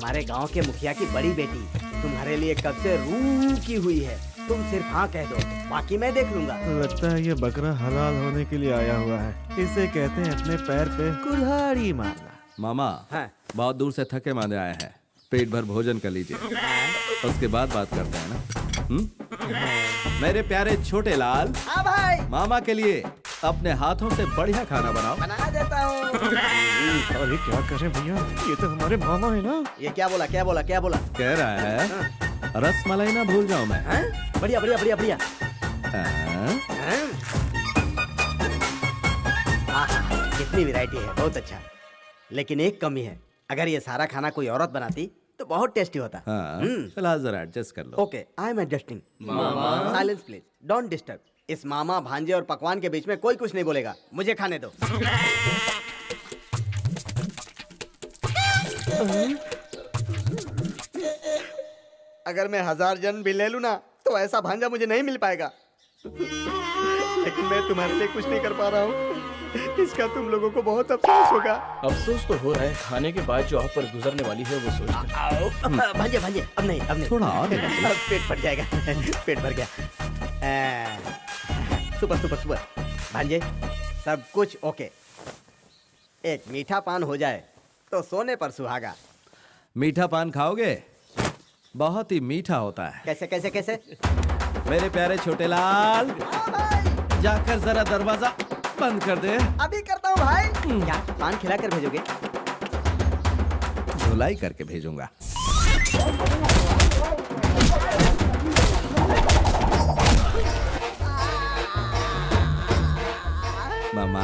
हमारे गांव के मुखिया की बड़ी बेटी तुम्हारे लिए कब से रुकी हुई है। तुम सिर्फ हाँ कह दो, बाकी मैं देख लूंगा। लगता है ये बकरा हलाल होने के लिए आया हुआ है। इसे कहते हैं अपने पैर पे कुल्हाड़ी मारना। मामा हाँ। बहुत दूर से थके मांदे आए हैं, पेट भर भोजन कर लीजिए, उसके बाद बात करते हैं ना। मेरे प्यारे छोटे लाल, हाँ भाई, मामा के लिए अपने हाथों से बढ़िया खाना बनाओ। बना देता हूँ। अरे क्या करें भैया, ये तो हमारे मामा है ना। ये क्या बोला क्या बोला क्या बोला? कह रहा है रस मलाई ना भूल जाऊं मैं। हाँ? बढ़िया बढ़िया बढ़िया बढ़िया। हाँ? हाँ, कितनी वैरायटी है, बहुत अच्छा। लेकिन एक कमी है, अगर ये सारा खाना कोई औरत बनाती तो बहुत टेस्टी होता। हाँ, फिलहाल जरा एडजस्ट कर लो। Okay, I am adjusting. Silence please, don't disturb. इस मामा भांजे और पकवान के बीच में कोई कुछ नहीं बोलेगा, मुझे खाने दो। अगर मैं 1000 जन्म भी ले लूं ना तो ऐसा भांजा मुझे नहीं मिल पाएगा। लेकिन मैं तुम्हारे लिए कुछ नहीं कर पा रहा हूँ, इसका तुम लोगों को बहुत अफसोस होगा। अफसोस तो हो रहा है, खाने के बाद जो आप पर गुजरने वाली है वो सोच। भांजे भांजे, अब नहीं थोड़ा और अब पेट फट जाएगा। पेट भर गया। सुपर सुपर सुपर भांजे, सब कुछ ओके। एक मीठा पान हो जाए तो सोने पर सुहागा। मीठा पान खाओगे? बहुत ही मीठा होता है। कैसे कैसे कैसे? मेरे प्यारे छोटे लाल, जाकर जरा दरवाजा बंद कर दे। अभी करता हूँ भाई। क्या पान खिला कर भेजोगे? धुलाई करके भेजूंगा। मामा,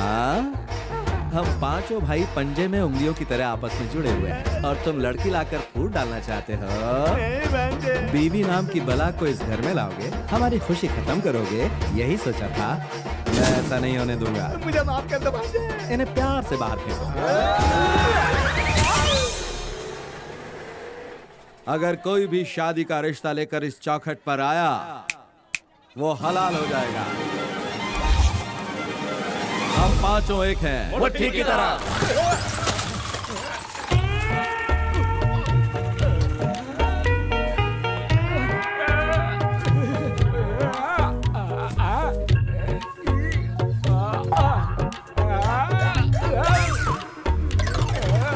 हम पांचों भाई पंजे में उंगलियों की तरह आपस में जुड़े हुए हैं और तुम लड़की लाकर फूट डालना चाहते हो। बीवी नाम की बला को इस घर में लाओगे, हमारी खुशी खत्म करोगे, यही सोचा था। मैं ऐसा नहीं होने दूंगा। मुझे माफ कर दो भांजे। इन्हें प्यार से बाहर फेंको। अगर कोई भी शादी का रिश्ता लेकर इस चौखट पर आया, वो हलाल हो जाएगा। हम पांचों एक हैं, मुट्ठी की तरह।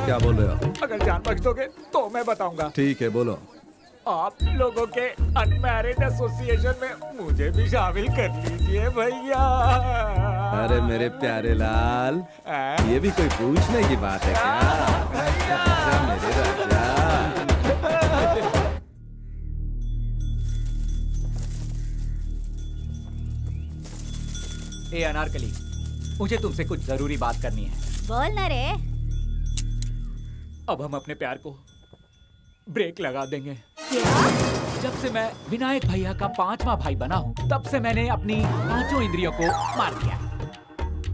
क्या बोल रहे हो? अगर जान बख्श दोगे तो मैं बताऊंगा। ठीक है, बोलो। आप लोगों के अनमैरिड एसोसिएशन में मुझे भी शामिल कर लीजिए भैया। अरे मेरे प्यारे लाल, ये भी कोई पूछने की बात है क्या? अच्छा मेरे राजा। ए अनारकली, मुझे तुमसे कुछ जरूरी बात करनी है। बोल ना रे। अब हम अपने प्यार को ब्रेक लगा देंगे। जब से मैं विनायक भैया का 5वां भाई बना हूँ, तब से मैंने अपनी 5 इंद्रियों को मार दिया।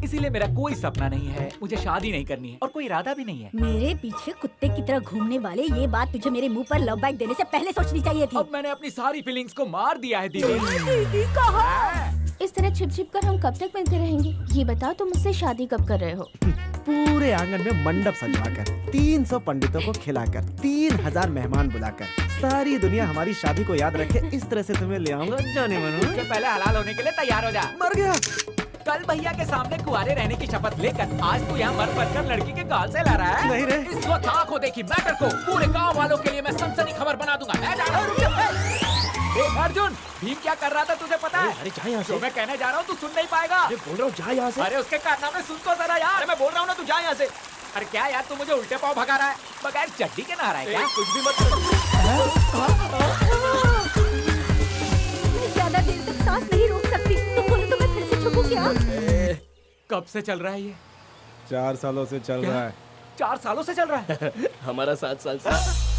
इसीलिए मेरा कोई सपना नहीं है, मुझे शादी नहीं करनी है और कोई इरादा भी नहीं है। मेरे पीछे कुत्ते की तरह घूमने वाले, ये बात तुझे मेरे मुंह पर लव बाइट देने से पहले सोचनी चाहिए थी। अब मैंने अपनी सारी फीलिंग्स को मार दिया है दीदी। दीदी कहा? इस तरह छिप छिप कर हम कब तक मिलते रहेंगे? ये बताओ, तुम मुझसे शादी कब कर रहे हो? पूरे आंगन में मंडप सजवाकर, 300 पंडितों को खिलाकर, 3000 मेहमान बुलाकर, सारी दुनिया हमारी शादी को याद रखे, इस तरह से तुम्हें ले आऊंगा। जाने मनो। इससे पहले हलाल होने के लिए तैयार हो जा। मर गया। कल भैया के सामने कुंवारे रहने की शपथ लेकर आज तू यहाँ मर बनकर लड़की के गाल से ला रहा है। नहीं रे। इस वक्त आंखों देखी मैटर को पूरे गांव वालों के लिए मैं सनसनी खबर बना दूंगा। मैं जा रहा हूँ। देख अर्जुन, भीम क्या कर रहा था तुझे पता है? अरे जा यहाँ से। जो मैं कहने जा रहा हूँ तू सुन नहीं पाएगा। अरे बोल रहा हूँ जा यहाँ से। अरे उसके कारनामे सुन तो जरा यार। मैं बोल रहा हूँ ना, तू जा यहाँ से। अरे क्या यार, तू मुझे उल्टे पाँव भगा रहा है, बगैर चड्डी के नहा रहा है क्या? कुछ भी मत। मैं ज्यादा देर तक सांस नहीं रोक सकती। तुम बोलो तो मैं फिर से छुपूं क्या? कब से चल रहा है ये? 4 सालों से चल रहा है। 4 सालों से चल रहा है? हमारा 7 साल से।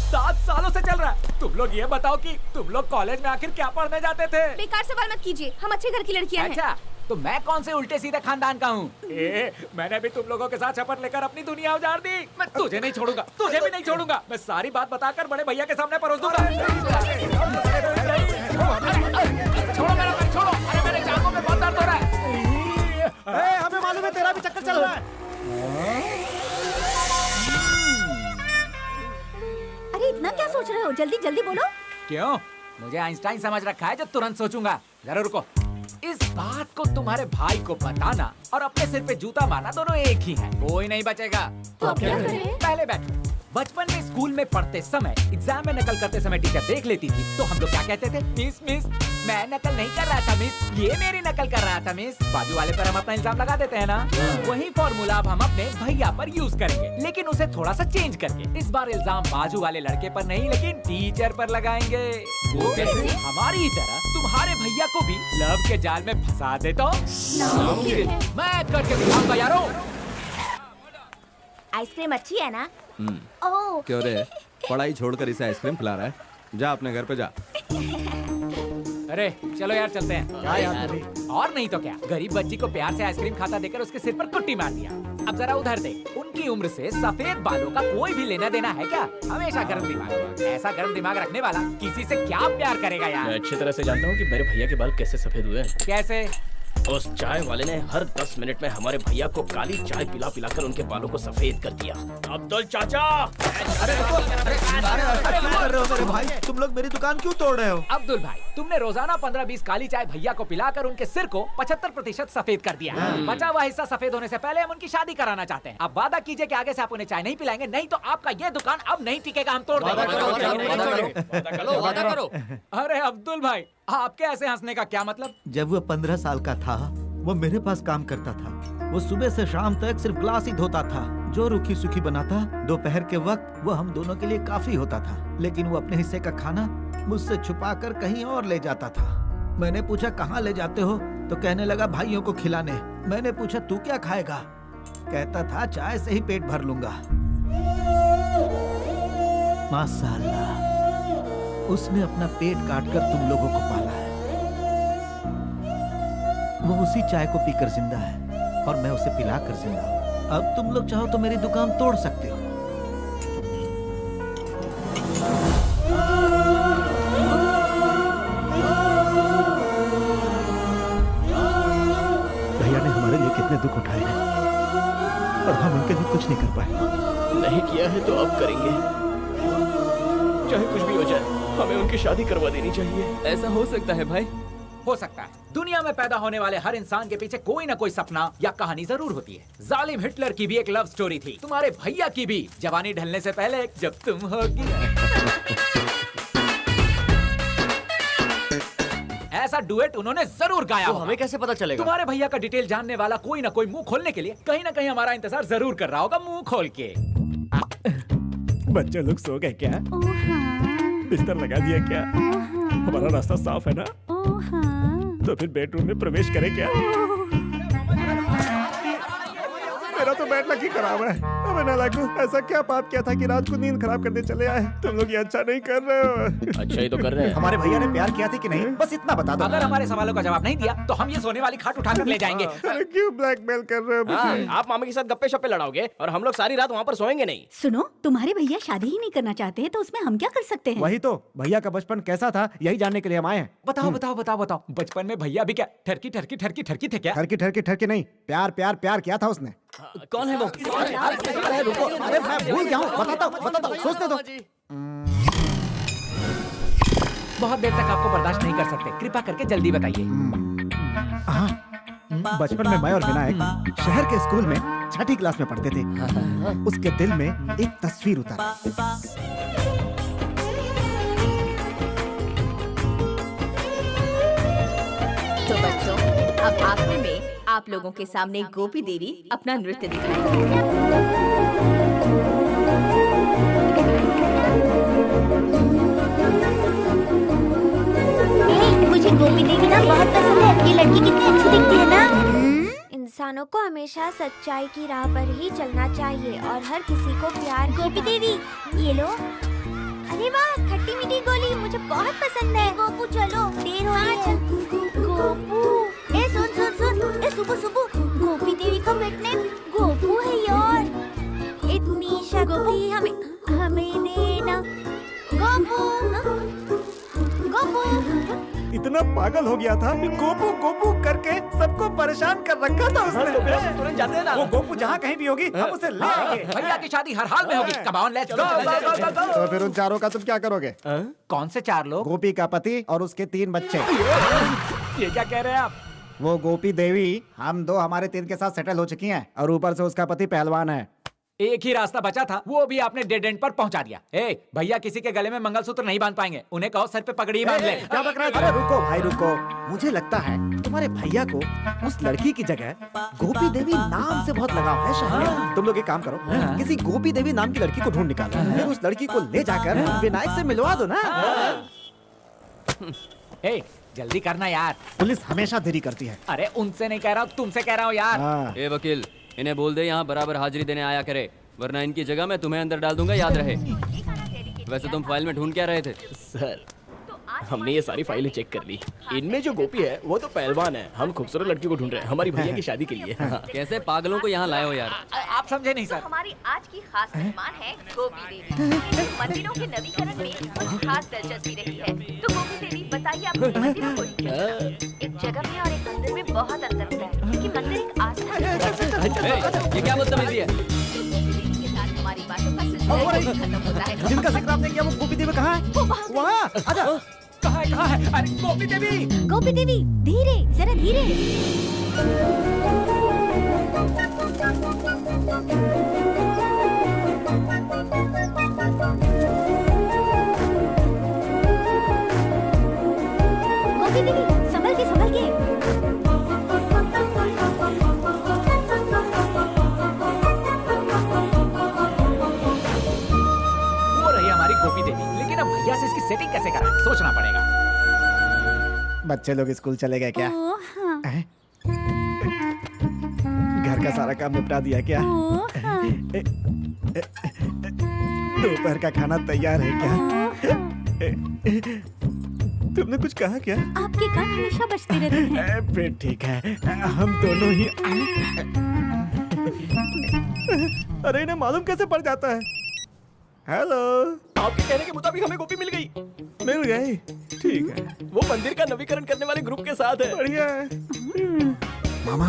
7 सालों से चल रहा है। तुम लोग ये बताओ कि तुम लोग कॉलेज में आखिर क्या पढ़ने जाते थे? बेकार सवाल मत कीजिए, हम अच्छे घर की लड़कियां हैं। अच्छा, तो मैं कौन से उल्टे सीधे खानदान का हूँ? मैंने भी तुम लोगों के साथ शपथ लेकर अपनी दुनिया उजाड़ दी। मैं तुझे नहीं छोड़ूंगा, तुझे भी नहीं छोड़ूंगा। मैं सारी बात बताकर बड़े भैया के सामने परोस दूंगा। छोड़ो मेरा भाई, छोड़ो। अरे मेरे जांघों में बहुत दर्द हो रहा है। हमें मालूम है तेरा भी चक्कर चल रहा है। अरे इतना क्या सोच रहे हो? जल्दी जल्दी बोलो। क्यों? मुझे आइंस्टाइन समझ रखा है जो तुरंत सोचूंगा। जरा रुको। इस बात को तुम्हारे भाई को बताना और अपने सिर पे जूता मारना दोनों एक ही है। कोई नहीं बचेगा। तो अब क्या करें? पहले बैठो। बचपन में स्कूल में पढ़ते समय एग्जाम में नकल करते समय टीचर देख लेती थी तो हम लोग क्या कहते थे? मिस मिस मैं नकल नहीं कर रहा था मिस, ये मेरी नकल कर रहा था मिस। बाजू वाले पर हम अपना इल्जाम लगा देते हैं ना। वही फॉर्मूला अब हम अपने भैया पर यूज करेंगे, लेकिन उसे थोड़ा सा चेंज करके। इस बार इल्जाम बाजू वाले लड़के पर नहीं लेकिन टीचर पर लगाएंगे। वो कैसे? हमारी ही तरह तुम्हारे भैया को भी लव के जाल में फंसा दे तो मैं करके दिखाऊंगा यारो। आइसक्रीम अच्छी है ना? हम्म। क्यों रे, पढ़ाई छोड़कर इसे आइसक्रीम खिला रहा है? जा अपने घर पे जा। अरे चलो यार चलते हैं। यार और नहीं तो क्या, गरीब बच्ची को प्यार से आइसक्रीम खाता देकर उसके सिर पर कुट्टी मार दिया। अब जरा उधर देख, उनकी उम्र से सफेद बालों का कोई भी लेना देना है क्या? हमेशा गर्म दिमाग। ऐसा गर्म दिमाग रखने वाला किसी से क्या प्यार करेगा मैं यार? अच्छी तरह से जानता हूँ कि मेरे भैया के बाल कैसे सफेद हुए हैं। कैसे? उस चाय वाले ने हर 10 मिनट में हमारे भैया को काली चाय पिला पिलाकर उनके बालों को सफेद कर दिया। अब्दुल चाचा, अरे ऐसा क्यों कर रहे हो मेरे भाई? तुम लोग मेरी दुकान क्यों तोड़ रहे हो? अब्दुल भाई, तुमने रोजाना 15-20 काली चाय भैया को पिलाकर उनके सिर को 75% सफेद कर दिया। बचा हुआ हिस्सा सफेद होने से पहले हम उनकी शादी कराना चाहते हैं। अब वादा कीजिए कि आगे से आप उन्हें चाय नहीं पिलाएंगे, नहीं तो आपका ये दुकान अब नहीं टिकेगा। हम तोड़ देंगे। वादा करो। अरे अब्दुल भाई, आपके ऐसे हंसने का क्या मतलब? जब वो 15 साल का था वो मेरे पास काम करता था। वो सुबह से शाम तक सिर्फ ग्लास ही धोता था। जो रूखी सूखी बनाता दोपहर के वक्त वो हम दोनों के लिए काफी होता था। लेकिन वो अपने हिस्से का खाना मुझसे छुपा कर कहीं और ले जाता था। मैंने पूछा कहाँ ले जाते हो तो कहने लगा भाइयों को खिलाने। मैंने पूछा तू क्या खाएगा? कहता था चाय से ही पेट भर लूंगा। माशाअल्लाह, उसने अपना पेट काटकर तुम लोगों को पाला है। वो उसी चाय को पीकर जिंदा है और मैं उसे पिलाकर जिंदा हूँ। अब तुम लोग चाहो तो मेरी दुकान तोड़ सकते हो। भैया ने हमारे लिए कितने दुख उठाए हैं और हम उनके लिए कुछ नहीं कर पाए। नहीं किया है तो अब करेंगे। चाहे कुछ भी हो जाए, हमें उनकी शादी करवा देनी चाहिए। ऐसा हो सकता है भाई? हो सकता है। दुनिया में पैदा होने वाले हर इंसान के पीछे कोई ना कोई सपना या कहानी जरूर होती है। जालिम हिटलर की भी एक लव स्टोरी थी, तुम्हारे भैया की भी, जवानी ढलने से पहले जब तुम होगी। ऐसा डुएट उन्होंने जरूर गाया तो होगा। हमें कैसे पता चलेगा? तुम्हारे भैया का डिटेल जानने वाला कोई ना कोई मुंह खोलने के लिए कहीं ना कहीं हमारा इंतजार जरूर कर रहा होगा, मुंह खोल के। बच्चे लोग सो गए क्या? बिस्तर लगा दिया क्या? हमारा रास्ता साफ है ना? तो फिर बेडरूम में प्रवेश करें क्या? मेरा तो बेड लग ही खराब है। अबे नालायकों, ऐसा क्या पाप किया था कि रात को नींद खराब करने चले आए? तुम लोग ये अच्छा नहीं कर रहे हो। अच्छा ही तो कर रहे हैं। हमारे भैया ने प्यार किया था कि नहीं, बस इतना बता दो। अगर हमारे सवालों का जवाब नहीं दिया तो हम ये सोने वाली खाट उठाकर ले जाएंगे। अरे क्यों ब्लैकमेल कर रहे हो मुझे? आप मामा के साथ गप्पे शप्पे लड़ाओगे और हम लोग सारी रात वहाँ पर सोएंगे नहीं। सुनो, तुम्हारे भैया शादी ही नहीं करना चाहते हैं तो उसमें हम क्या कर सकते हैं? वही तो, भैया का बचपन कैसा था यही जानने के लिए हम आए हैं। बताओ बताओ बताओ बताओ, बचपन में भैया भी क्या ठरकी ठरकी ठरकी ठरकी थे क्या? ठरकी ठरकी ठरकी नहीं, प्यार प्यार प्यार किया था उसने। कौन है वो? अरे रुको, अरे मैं भूल गया हूँ। बताता हूँ, सोचने दो। बहुत देर तक आपको बर्दाश्त नहीं कर सकते, कृपा करके जल्दी बताइए। बचपन में मैं और विनायक शहर के स्कूल में 6ठी क्लास में पढ़ते थे। उसके दिल में एक तस्वीर उतारा। तो बच्चों, अब आखिर में आप लोगों के सामने गोपी देवी अपना नृत्य मुझे गोपी देवी ना बहुत पसंद है। ये लड़की कितनी अच्छी दिखती है ना। इंसानों को हमेशा सच्चाई की राह पर ही चलना चाहिए और हर किसी को प्यार। गोपी देवी, ये लो। अरे वाह, खट्टी मीठी गोली मुझे बहुत पसंद है। गोपू चलो, देर हो रही है। गोपू, ए सुन सुन सुन, ए सुबह सुबह, गोपी देवी का पेट नेम गोपू है यार। इतनी शक्ति हमें हमें देना गोपू, गोपू। इतना पागल हो गया था कि गोपू गोपू करके सबको परेशान कर रखा था उसने। तुरंत जाते हैं ना। वो गोपू जहाँ कहीं भी होगी हम उसे ले आएंगे। भैया की शादी हर हाल में होगी। Come on let's go. तो फिर उन चारों का तुम क्या करोगे? कौन से 4 लोग? गोपी का पति और उसके 3 बच्चे। ये क्या कह रहे हैं आप? वो गोपी देवी हम 2 हमारे 3 के साथ सेटल हो चुकी हैं और ऊपर से उसका पति पहलवान है। एक ही रास्ता बचा था, वो भी आपने डेड एंड पर पहुंचा दिया। भैया किसी के गले में मंगलसूत्र नहीं बांध पाएंगे, उन्हें कहो सर पे पगड़ी बांध ले। क्या बक रहा है? अरे रुको भाई रुको, मुझे लगता है तुम्हारे भैया को उस लड़की की जगह गोपी देवी नाम से बहुत लगाव है शायद। तुम लोग एक काम करो, किसी गोपी देवी नाम की लड़की को ढूंढ निकालो, फिर उस लड़की को ले जाकर विनायक से मिलवा दो ना। जल्दी करना यार, पुलिस हमेशा देरी करती है। अरे उनसे नहीं कह रहा हूँ, तुमसे कह रहा हूँ यार। ए वकील, इन्हें बोल दे यहाँ बराबर हाजिरी देने आया करे, वरना इनकी जगह मैं तुम्हें अंदर डाल दूंगा, याद रहे। वैसे तुम फाइल में ढूंढ क्या रहे थे? सर, हमने ये सारी फाइलें चेक कर ली। इनमें जो गोपी है वो तो पहलवान है। हम खूबसूरत लड़की को ढूंढ रहे हैं हमारी भैया की शादी के लिए। कैसे पागलों को यहाँ लाए हो यार? आप समझे नहीं सर। हमारी आज की खास मेहमान है गोपी देवी। मंदिरों के नवीकरण में खास दिलचस्पी रही है। तो गोपी देवी बताइए, आपको मंदिरों को एक जगह में और एक मंदिर में बहुत अंतर होता है, क्योंकि मंदिर एक आस्था। ये क्या बदतमीजी है? के साथ हमारी बातों का सिलसिला खत्म होता है। जिनका जिक्र आपने किया वो गोपी देवी कहाँ है? वहाँ आजा। कहाँ है? अरे गोपी देवी! गोपी देवी धीरे, जरा धीरे। गोपी देवी संभल के, संभल के। वो रही हमारी गोपी देवी, लेकिन अब भैया से इसकी सेटिंग कैसे कराएं, सोचना पड़ेगा। बच्चे लोग स्कूल चले गए क्या? हैं? घर का सारा काम निपटा दिया क्या? दोपहर का खाना तैयार है क्या? तुमने कुछ कहा क्या? आपके कान हमेशा बजते रहते हैं। फिर ठीक है, हम दोनों ही। अरे इन्हें मालूम कैसे पड़ जाता है? हेलो, आपके कहने के मुताबिक हमें गोपी मिल गई। मिल गई? ठीक है, वो मंदिर का नवीकरण करने वाले ग्रुप के साथ है। बढ़िया है। मामा,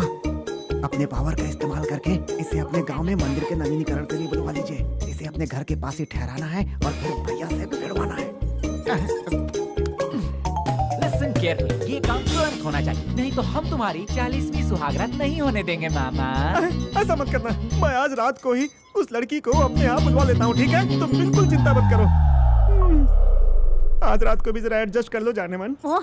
अपने पावर का इस्तेमाल करके इसे अपने गांव में मंदिर के नवीनीकरण के लिए बुलवा लीजिए। इसे अपने घर के पास ही ठहराना है और फिर भैया से भिड़वाना है। Listen carefully, ये काम तुरंत होना चाहिए, नहीं तो हम तुम्हारी 40वीं सुहागरात नहीं होने देंगे मामा। ऐसा मत करना, मैं आज रात को ही उस लड़की को अपने यहाँ बुलवा लेता हूँ, ठीक है? तुम बिल्कुल चिंता मत करो। आज रात को भी जरा एडजस्ट कर लो जाने मन। ओ हाँ।